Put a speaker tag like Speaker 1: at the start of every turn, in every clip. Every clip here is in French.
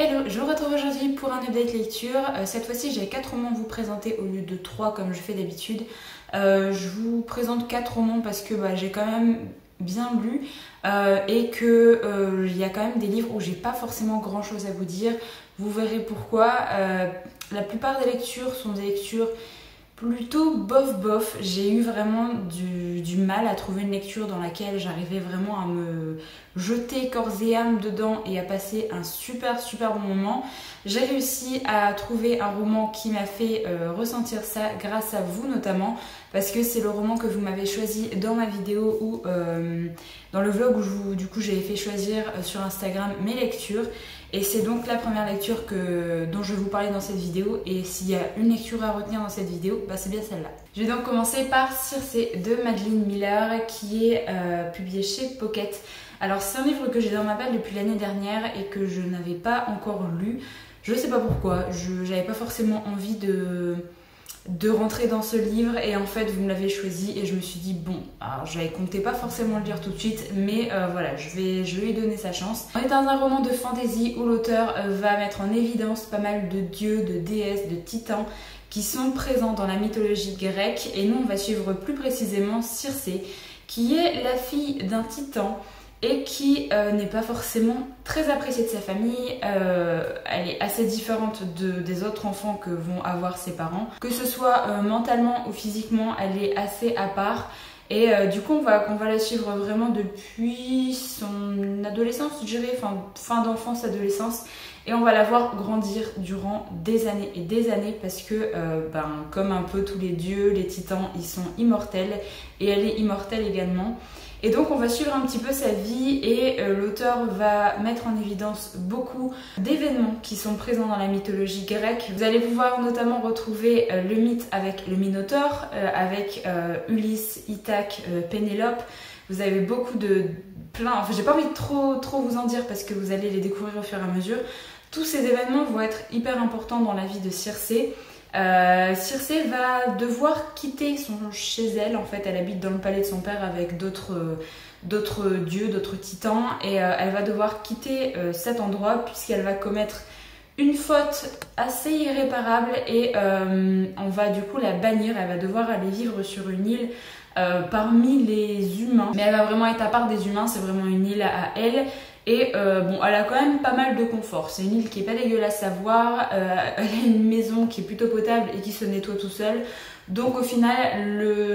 Speaker 1: Hello, je vous retrouve aujourd'hui pour un update lecture. Cette fois-ci, j'ai 4 romans à vous présenter au lieu de 3 comme je fais d'habitude. Je vous présente 4 romans parce que j'ai quand même bien lu et que il y a quand même des livres où j'ai pas forcément grand chose à vous dire. Vous verrez pourquoi. La plupart des lectures sont des lectures plutôt bof. J'ai eu vraiment du mal à trouver une lecture dans laquelle j'arrivais vraiment à me jeter corps et âme dedans et à passer un super bon moment. J'ai réussi à trouver un roman qui m'a fait ressentir ça grâce à vous notamment, parce que c'est le roman que vous m'avez choisi dans ma vidéo ou dans le vlog où j'avais fait choisir sur Instagram mes lectures. Et c'est donc la première lecture dont je vais vous parler dans cette vidéo. Et s'il y a une lecture à retenir dans cette vidéo, c'est bien celle-là. Je vais donc commencer par Circé de Madeline Miller, qui est publié chez Pocket. Alors c'est un livre que j'ai dans ma palle depuis l'année dernière et que je n'avais pas encore lu. Je sais pas pourquoi, j'avais pas forcément envie de rentrer dans ce livre et en fait vous me l'avez choisi et je me suis dit bon, alors j'avais compté pas forcément le lire tout de suite, mais voilà, je vais lui donner sa chance. On est dans un roman de fantasy où l'auteur va mettre en évidence pas mal de dieux, de déesses, de titans qui sont présents dans la mythologie grecque, et nous on va suivre plus précisément Circé, qui est la fille d'un titan et qui n'est pas forcément très appréciée de sa famille. Elle est assez différente des autres enfants que vont avoir ses parents. Que ce soit mentalement ou physiquement, elle est assez à part. Et du coup, on va la suivre vraiment depuis son adolescence, je dirais, fin d'enfance, adolescence. Et on va la voir grandir durant des années et des années parce que, comme un peu tous les dieux, les titans, ils sont immortels. Et elle est immortelle également. Et donc on va suivre un petit peu sa vie et l'auteur va mettre en évidence beaucoup d'événements qui sont présents dans la mythologie grecque. Vous allez pouvoir notamment retrouver le mythe avec le Minotaure, avec Ulysse, Ithaque, Pénélope. Vous avez beaucoup j'ai pas envie de trop vous en dire parce que vous allez les découvrir au fur et à mesure. Tous ces événements vont être hyper importants dans la vie de Circé. Circé va devoir quitter chez elle, en fait elle habite dans le palais de son père avec d'autres dieux, d'autres titans, et elle va devoir quitter cet endroit puisqu'elle va commettre une faute assez irréparable et on va du coup la bannir. Elle va devoir aller vivre sur une île parmi les humains, mais elle va vraiment être à part des humains, c'est vraiment une île à elle. Et elle a quand même pas mal de confort. C'est une île qui est pas dégueulasse à voir. Elle a une maison qui est plutôt potable et qui se nettoie tout seul. Donc au final,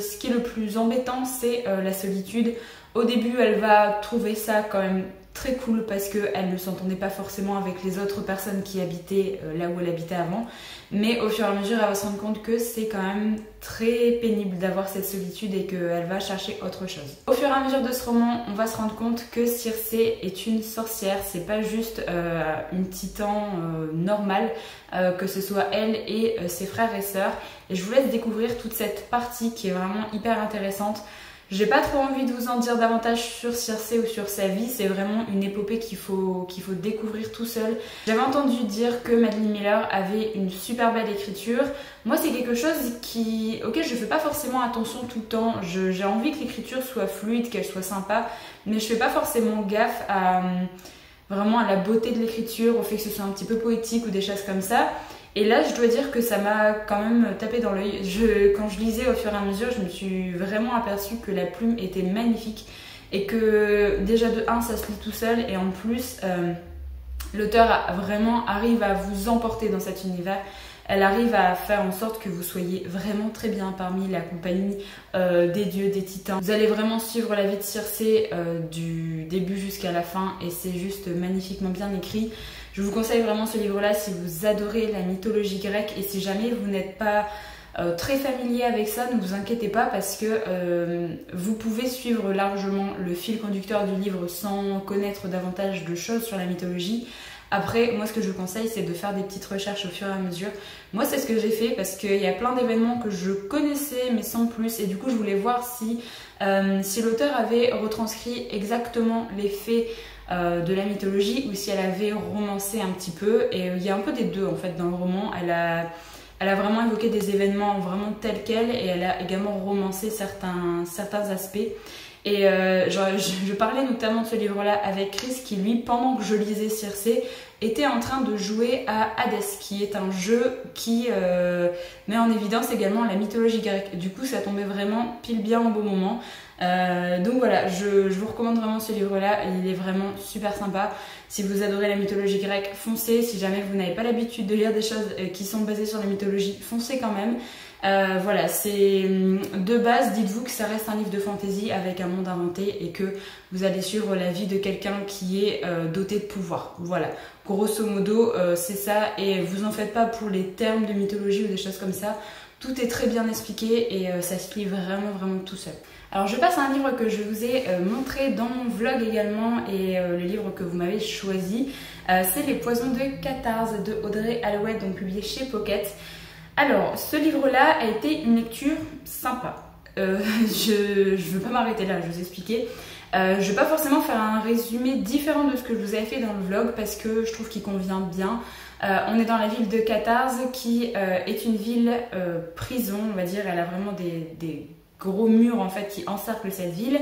Speaker 1: ce qui est le plus embêtant, c'est la solitude. Au début, elle va trouver ça quand même très cool parce qu'elle ne s'entendait pas forcément avec les autres personnes qui habitaient là où elle habitait avant. Mais au fur et à mesure, elle va se rendre compte que c'est quand même très pénible d'avoir cette solitude et qu'elle va chercher autre chose. Au fur et à mesure de ce roman, on va se rendre compte que Circé est une sorcière. C'est pas juste une titan normale, que ce soit elle et ses frères et sœurs. Et je vous laisse découvrir toute cette partie qui est vraiment hyper intéressante. J'ai pas trop envie de vous en dire davantage sur Circé ou sur sa vie, c'est vraiment une épopée qu'il faut découvrir tout seul. J'avais entendu dire que Madeline Miller avait une super belle écriture. Moi c'est quelque chose auquel je fais pas forcément attention tout le temps. J'ai envie que l'écriture soit fluide, qu'elle soit sympa, mais je fais pas forcément gaffe vraiment à la beauté de l'écriture, au fait que ce soit un petit peu poétique ou des choses comme ça. Et là, je dois dire que ça m'a quand même tapé dans l'œil. Quand je lisais au fur et à mesure, je me suis vraiment aperçue que la plume était magnifique et que déjà de 1, ça se lit tout seul, et en plus, l'auteur vraiment arrive à vous emporter dans cet univers. Elle arrive à faire en sorte que vous soyez vraiment très bien parmi la compagnie des dieux, des titans. Vous allez vraiment suivre la vie de Circé du début jusqu'à la fin et c'est juste magnifiquement bien écrit. Je vous conseille vraiment ce livre-là si vous adorez la mythologie grecque, et si jamais vous n'êtes pas très familier avec ça, ne vous inquiétez pas parce que vous pouvez suivre largement le fil conducteur du livre sans connaître davantage de choses sur la mythologie. Après, moi ce que je vous conseille, c'est de faire des petites recherches au fur et à mesure. Moi c'est ce que j'ai fait parce qu'il y a plein d'événements que je connaissais mais sans plus, et du coup je voulais voir si l'auteur avait retranscrit exactement les faits de la mythologie ou si elle avait romancé un petit peu. Et il y a un peu des deux en fait dans le roman. Elle a vraiment évoqué des événements vraiment tels quels et elle a également romancé certains aspects. Et je parlais notamment de ce livre-là avec Chris qui, lui, pendant que je lisais Circé, était en train de jouer à Hades, qui est un jeu qui met en évidence également la mythologie grecque. Du coup, ça tombait vraiment pile bien au bon moment. Donc voilà, je vous recommande vraiment ce livre-là, il est vraiment super sympa. Si vous adorez la mythologie grecque, foncez. Si jamais vous n'avez pas l'habitude de lire des choses qui sont basées sur la mythologie, foncez quand même. Voilà, c'est de base, dites-vous que ça reste un livre de fantasy avec un monde inventé et que vous allez suivre la vie de quelqu'un qui est doté de pouvoir. Voilà, grosso modo, c'est ça, et vous en faites pas pour les termes de mythologie ou des choses comme ça. Tout est très bien expliqué et ça se lit vraiment tout seul. Alors je passe à un livre que je vous ai montré dans mon vlog également, et le livre que vous m'avez choisi, c'est Les Poisons de Catarse de Audrey Allouette, donc publié chez Pocket. Alors ce livre-là a été une lecture sympa. Je veux pas m'arrêter là, je vais vous expliquer. Je vais pas forcément faire un résumé différent de ce que je vous avais fait dans le vlog parce que je trouve qu'il convient bien. On est dans la ville de Catarse qui est une ville prison, on va dire. Elle a vraiment des gros murs en fait qui encerclent cette ville.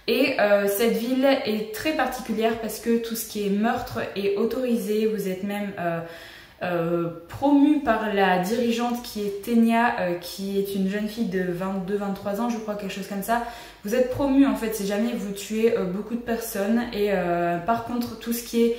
Speaker 1: Et cette ville est très particulière parce que tout ce qui est meurtre est autorisé. Vous êtes même promu par la dirigeante qui est Tenia, qui est une jeune fille de 22-23 ans, je crois, quelque chose comme ça. Vous êtes promu en fait si jamais vous tuez beaucoup de personnes. Et par contre, tout ce qui est...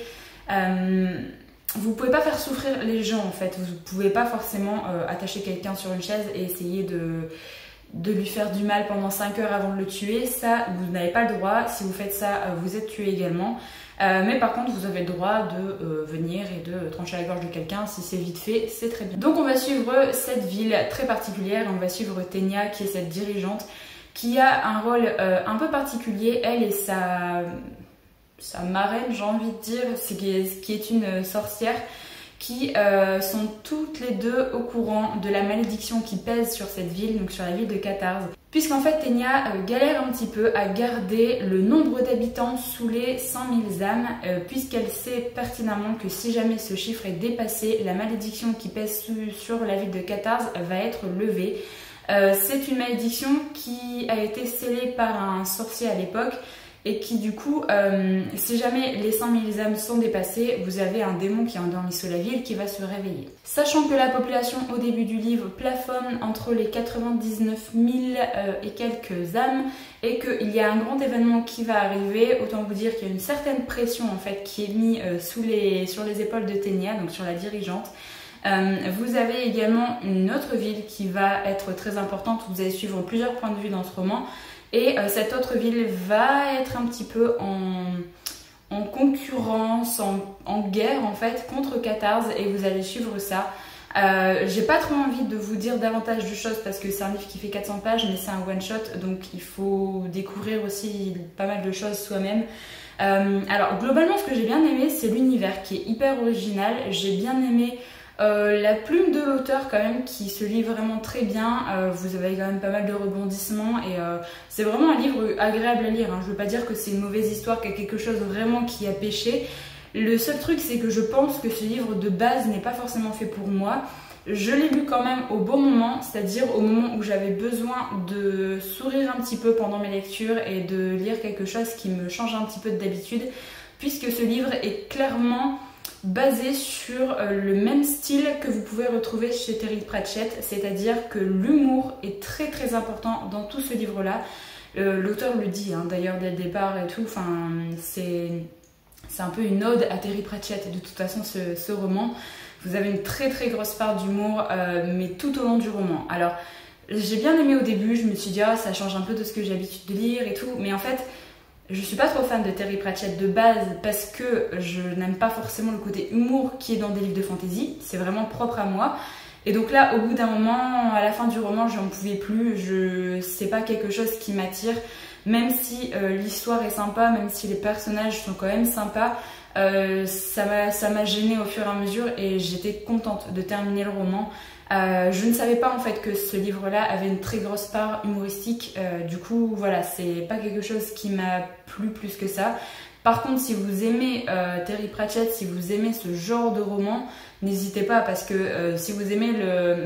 Speaker 1: vous pouvez pas faire souffrir les gens en fait. Vous pouvez pas forcément attacher quelqu'un sur une chaise et essayer de lui faire du mal pendant 5 heures avant de le tuer. Ça, vous n'avez pas le droit. Si vous faites ça, vous êtes tué également. Mais par contre, vous avez le droit de venir et de trancher la gorge de quelqu'un. Si c'est vite fait, c'est très bien. Donc on va suivre cette ville très particulière. On va suivre Tenia, qui est cette dirigeante, qui a un rôle un peu particulier. Elle et sa marraine, j'ai envie de dire, qui est une sorcière, qui sont toutes les deux au courant de la malédiction qui pèse sur cette ville, donc sur la ville de Catarse. Puisqu'en fait Tenia galère un petit peu à garder le nombre d'habitants sous les 100 000 âmes, puisqu'elle sait pertinemment que si jamais ce chiffre est dépassé, la malédiction qui pèse sur la ville de Catarse va être levée. C'est une malédiction qui a été scellée par un sorcier à l'époque, et qui du coup, si jamais les 100 000 âmes sont dépassées, vous avez un démon qui est endormi sous la ville qui va se réveiller. Sachant que la population au début du livre plafonne entre les 99 000 et quelques âmes, et qu'il y a un grand événement qui va arriver, autant vous dire qu'il y a une certaine pression en fait qui est mise sur les épaules de Tenia, donc sur la dirigeante. Vous avez également une autre ville qui va être très importante, vous allez suivre plusieurs points de vue dans ce roman. Et cette autre ville va être un petit peu en concurrence, en guerre en fait contre Catarse, et vous allez suivre ça. J'ai pas trop envie de vous dire davantage de choses parce que c'est un livre qui fait 400 pages, mais c'est un one shot, donc il faut découvrir aussi pas mal de choses soi-même. Alors globalement, ce que j'ai bien aimé, c'est l'univers qui est hyper original. J'ai bien aimé la plume de l'auteur quand même, qui se lit vraiment très bien. Vous avez quand même pas mal de rebondissements et c'est vraiment un livre agréable à lire, hein. Je veux pas dire que c'est une mauvaise histoire, qu'il y a quelque chose vraiment qui a péché. Le seul truc, c'est que je pense que ce livre de base n'est pas forcément fait pour moi. Je l'ai lu quand même au bon moment, c'est-à-dire au moment où j'avais besoin de sourire un petit peu pendant mes lectures et de lire quelque chose qui me change un petit peu d'habitude, puisque ce livre est clairement basé sur le même style que vous pouvez retrouver chez Terry Pratchett, c'est-à-dire que l'humour est très important dans tout ce livre-là. L'auteur le dit hein, d'ailleurs dès le départ et tout, enfin, c'est un peu une ode à Terry Pratchett de toute façon ce roman. Vous avez une très grosse part d'humour, mais tout au long du roman. Alors, j'ai bien aimé au début, je me suis dit, ah, ça change un peu de ce que j'ai l'habitude de lire et tout, mais en fait, je suis pas trop fan de Terry Pratchett de base parce que je n'aime pas forcément le côté humour qui est dans des livres de fantasy, c'est vraiment propre à moi. Et donc là, au bout d'un moment, à la fin du roman, j'en pouvais plus, c'est pas quelque chose qui m'attire, même si l'histoire est sympa, même si les personnages sont quand même sympas. Ça m'a gênée au fur et à mesure et j'étais contente de terminer le roman. Je ne savais pas en fait que ce livre-là avait une très grosse part humoristique, du coup voilà, c'est pas quelque chose qui m'a plu plus que ça. Par contre, si vous aimez Terry Pratchett, si vous aimez ce genre de roman, n'hésitez pas, parce que si vous aimez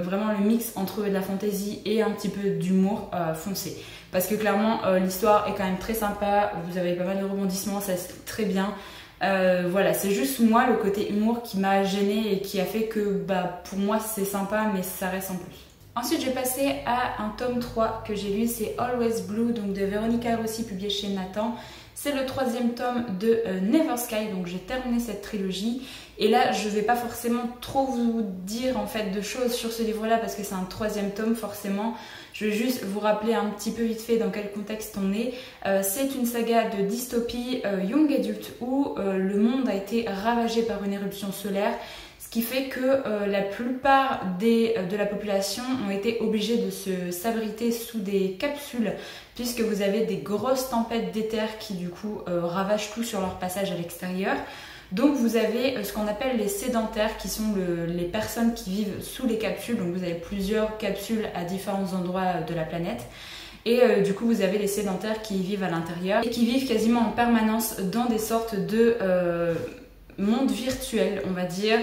Speaker 1: vraiment le mix entre de la fantasy et un petit peu d'humour, foncez. Parce que clairement, l'histoire est quand même très sympa, vous avez pas mal de rebondissements, ça se lit très bien. Voilà, c'est juste moi le côté humour qui m'a gênée et qui a fait que pour moi c'est sympa mais ça reste en plus. Ensuite j'ai passé à un tome 3 que j'ai lu, c'est Always Blue donc de Veronica Rossi publié chez Nathan. C'est le 3e tome de Never Sky, donc j'ai terminé cette trilogie. Et là, je vais pas forcément trop vous dire en fait de choses sur ce livre-là parce que c'est un 3e tome forcément. Je vais juste vous rappeler un petit peu vite fait dans quel contexte on est. C'est une saga de dystopie young adult où le monde a été ravagé par une éruption solaire. Ce qui fait que la plupart de la population ont été obligés de s'abriter sous des capsules puisque vous avez des grosses tempêtes d'éther qui du coup ravagent tout sur leur passage à l'extérieur. Donc vous avez ce qu'on appelle les sédentaires qui sont les personnes qui vivent sous les capsules. Donc vous avez plusieurs capsules à différents endroits de la planète. Et du coup vous avez les sédentaires qui vivent à l'intérieur et qui vivent quasiment en permanence dans des sortes de monde virtuel, on va dire.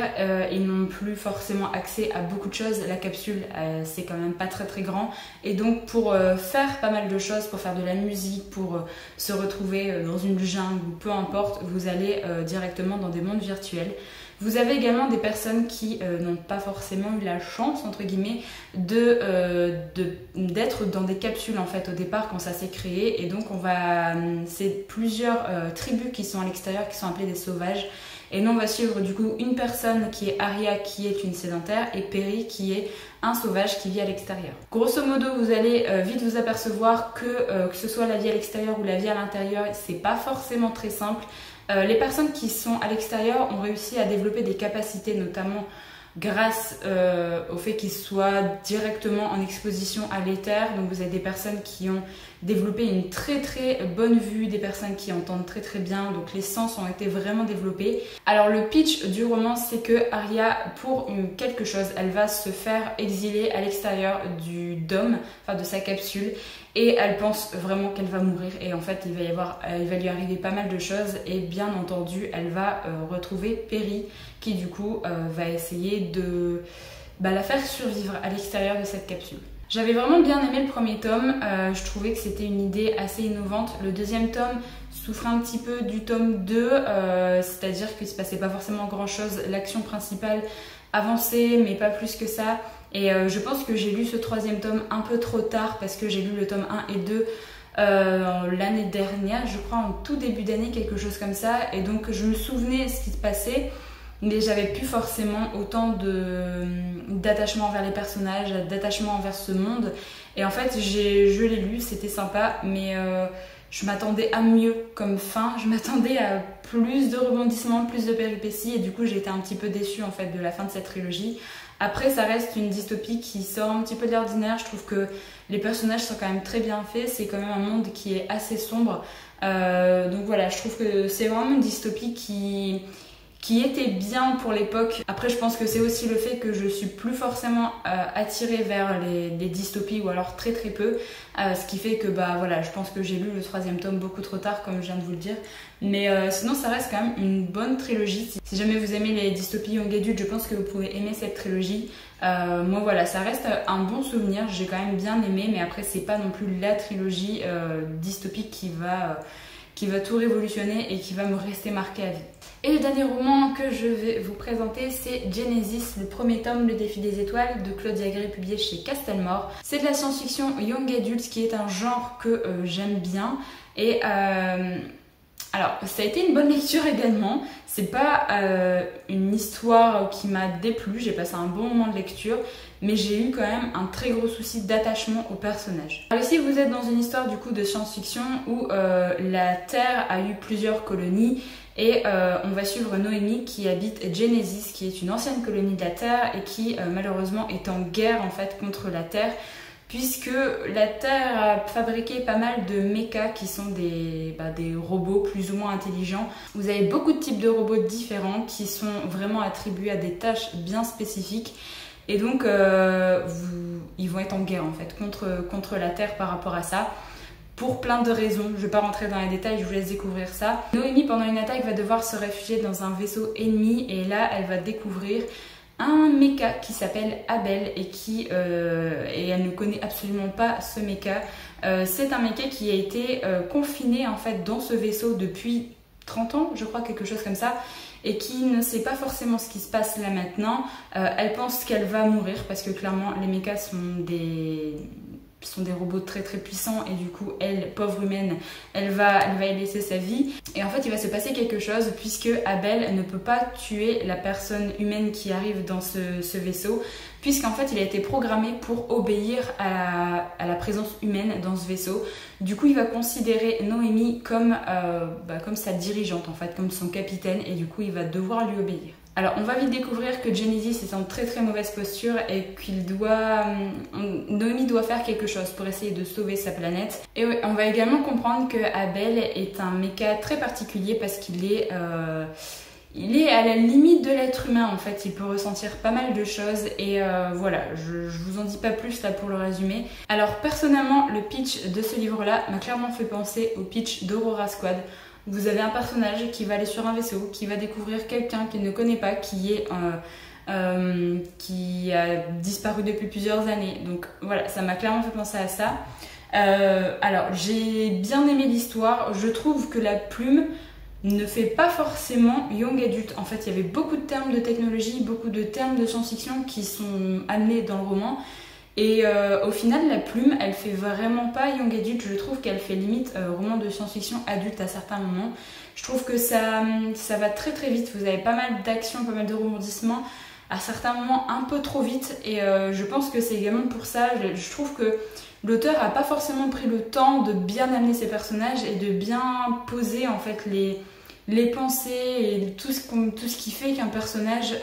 Speaker 1: Ils n'ont plus forcément accès à beaucoup de choses. La capsule, c'est quand même pas très grand. Et donc pour faire pas mal de choses, pour faire de la musique, pour se retrouver dans une jungle ou peu importe, vous allez directement dans des mondes virtuels. Vous avez également des personnes qui n'ont pas forcément eu la chance, entre guillemets, d'être dans des capsules en fait au départ quand ça s'est créé. Et donc c'est plusieurs tribus qui sont à l'extérieur, qui sont appelées des sauvages. Et nous on va suivre du coup une personne qui est Aria qui est une sédentaire et Perry qui est un sauvage qui vit à l'extérieur. Grosso modo vous allez vite vous apercevoir que ce soit la vie à l'extérieur ou la vie à l'intérieur, c'est pas forcément très simple. Les personnes qui sont à l'extérieur ont réussi à développer des capacités notamment grâce au fait qu'ils soient directement en exposition à l'éther. Donc vous avez des personnes qui ont développé une très bonne vue, des personnes qui entendent très bien, donc les sens ont été vraiment développés. Alors le pitch du roman c'est que Aria, pour quelque chose, elle va se faire exiler à l'extérieur du dôme, enfin de sa capsule, et elle pense vraiment qu'elle va mourir et en fait il va lui arriver pas mal de choses et bien entendu elle va retrouver Perry qui du coup va essayer de la faire survivre à l'extérieur de cette capsule. J'avais vraiment bien aimé le premier tome, je trouvais que c'était une idée assez innovante. Le 2e tome souffre un petit peu du tome 2, c'est-à-dire qu'il ne se passait pas forcément grand chose, l'action principale avançait mais pas plus que ça. Et je pense que j'ai lu ce 3e tome un peu trop tard parce que j'ai lu le tome 1 et 2 l'année dernière, je crois en tout début d'année, quelque chose comme ça. Et donc je me souvenais ce qui se passait, mais j'avais plus forcément autant d'attachement envers les personnages, d'attachement envers ce monde. Et en fait je l'ai lu, c'était sympa, mais je m'attendais à mieux comme fin, je m'attendais à plus de rebondissements, plus de péripéties et du coup j'ai été un petit peu déçue en fait de la fin de cette trilogie. Après ça reste une dystopie qui sort un petit peu de l'ordinaire, je trouve que les personnages sont quand même très bien faits, c'est quand même un monde qui est assez sombre. Donc voilà, je trouve que c'est vraiment une dystopie qui était bien pour l'époque. Après je pense que c'est aussi le fait que je suis plus forcément attirée vers les dystopies ou alors très peu, ce qui fait que voilà, je pense que j'ai lu le 3e tome beaucoup trop tard comme je viens de vous le dire, mais sinon ça reste quand même une bonne trilogie. Si jamais vous aimez les dystopies young adult, je pense que vous pouvez aimer cette trilogie. Moi voilà, ça reste un bon souvenir, j'ai quand même bien aimé, mais après c'est pas non plus la trilogie dystopique qui va tout révolutionner et qui va me rester marquée à vie. Et le dernier roman que je vais vous présenter, c'est Genesis, le premier tome, Le Défi des Étoiles, de Claudia Gray, publié chez Castelmore. C'est de la science-fiction young adult, qui est un genre que j'aime bien. Et alors, ça a été une bonne lecture également. C'est pas une histoire qui m'a déplu, j'ai passé un bon moment de lecture, mais j'ai eu quand même un très gros souci d'attachement au personnage. Alors ici, vous êtes dans une histoire du coup de science-fiction où la Terre a eu plusieurs colonies. Et on va suivre Noémie qui habite Genesis, qui est une ancienne colonie de la Terre et qui malheureusement est en guerre en fait contre la Terre, puisque la Terre a fabriqué pas mal de mechas qui sont des robots plus ou moins intelligents. Vous avez beaucoup de types de robots différents qui sont vraiment attribués à des tâches bien spécifiques. Et donc ils vont être en guerre en fait contre la Terre par rapport à ça. Pour plein de raisons, je ne vais pas rentrer dans les détails, je vous laisse découvrir ça. Noémie, pendant une attaque, va devoir se réfugier dans un vaisseau ennemi et là, elle va découvrir un mecha qui s'appelle Abel et elle ne connaît absolument pas ce mecha. C'est un mecha qui a été confiné en fait dans ce vaisseau depuis 30 ans, je crois, quelque chose comme ça, et qui ne sait pas forcément ce qui se passe là maintenant. Elle pense qu'elle va mourir parce que clairement les mechas sont des robots très très puissants et du coup elle, pauvre humaine, elle va y laisser sa vie. Et en fait il va se passer quelque chose puisque Abel ne peut pas tuer la personne humaine qui arrive dans ce vaisseau, puisqu'en fait il a été programmé pour obéir à la présence humaine dans ce vaisseau. Du coup il va considérer Noémie comme sa dirigeante en fait, comme son capitaine, et du coup il va devoir lui obéir. Alors on va vite découvrir que Genesis est en très très mauvaise posture et Noémie doit faire quelque chose pour essayer de sauver sa planète. Et on va également comprendre que Abel est un mecha très particulier parce qu'il est à la limite de l'être humain en fait, il peut ressentir pas mal de choses et voilà, je vous en dis pas plus là pour le résumer. Alors personnellement, le pitch de ce livre-là m'a clairement fait penser au pitch d'Aurora Squad. Vous avez un personnage qui va aller sur un vaisseau, qui va découvrir quelqu'un qu'il ne connaît pas, qui a disparu depuis plusieurs années. Donc voilà, ça m'a clairement fait penser à ça. Alors j'ai bien aimé l'histoire, je trouve que la plume ne fait pas forcément young adulte. En fait, il y avait beaucoup de termes de technologie, beaucoup de termes de science-fiction qui sont amenés dans le roman. Et au final, la plume, elle fait vraiment pas young adulte. Je trouve qu'elle fait limite roman de science-fiction adulte à certains moments. Je trouve que ça va très très vite. Vous avez pas mal d'action, pas mal de rebondissements. À certains moments, un peu trop vite. Et je pense que c'est également pour ça. Je trouve que l'auteur a pas forcément pris le temps de bien amener ses personnages et de bien poser en fait les pensées et tout ce qui fait qu'un personnage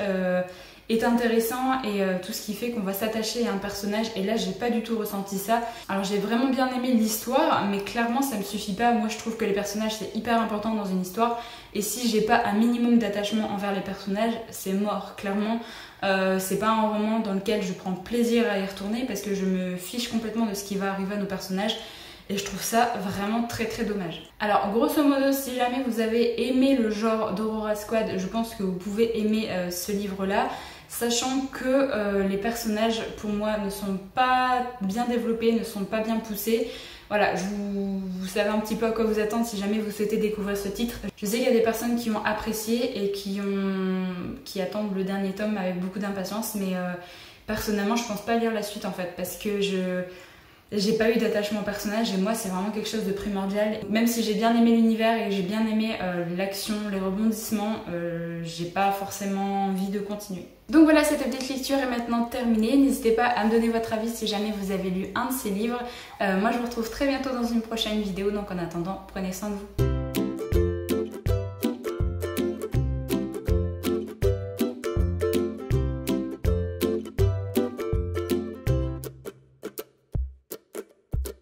Speaker 1: est intéressant et tout ce qui fait qu'on va s'attacher à un personnage. Et là j'ai pas du tout ressenti ça. Alors j'ai vraiment bien aimé l'histoire, mais clairement ça me suffit pas. Moi je trouve que les personnages c'est hyper important dans une histoire, et si j'ai pas un minimum d'attachement envers les personnages, c'est mort. Clairement c'est pas un roman dans lequel je prends plaisir à y retourner parce que je me fiche complètement de ce qui va arriver à nos personnages. Et je trouve ça vraiment très très dommage. Alors grosso modo, si jamais vous avez aimé le genre d'Aurora Squad, je pense que vous pouvez aimer ce livre-là, sachant que les personnages pour moi ne sont pas bien développés, ne sont pas bien poussés. Voilà, vous savez un petit peu à quoi vous attendre si jamais vous souhaitez découvrir ce titre. Je sais qu'il y a des personnes qui ont apprécié et qui attendent le dernier tome avec beaucoup d'impatience, mais personnellement je pense pas lire la suite en fait, parce que j'ai pas eu d'attachement au personnage et moi c'est vraiment quelque chose de primordial. Même si j'ai bien aimé l'univers et j'ai bien aimé l'action, les rebondissements, j'ai pas forcément envie de continuer. Donc voilà, cette update lecture est maintenant terminée. N'hésitez pas à me donner votre avis si jamais vous avez lu un de ces livres. Moi je vous retrouve très bientôt dans une prochaine vidéo, donc en attendant, prenez soin de vous.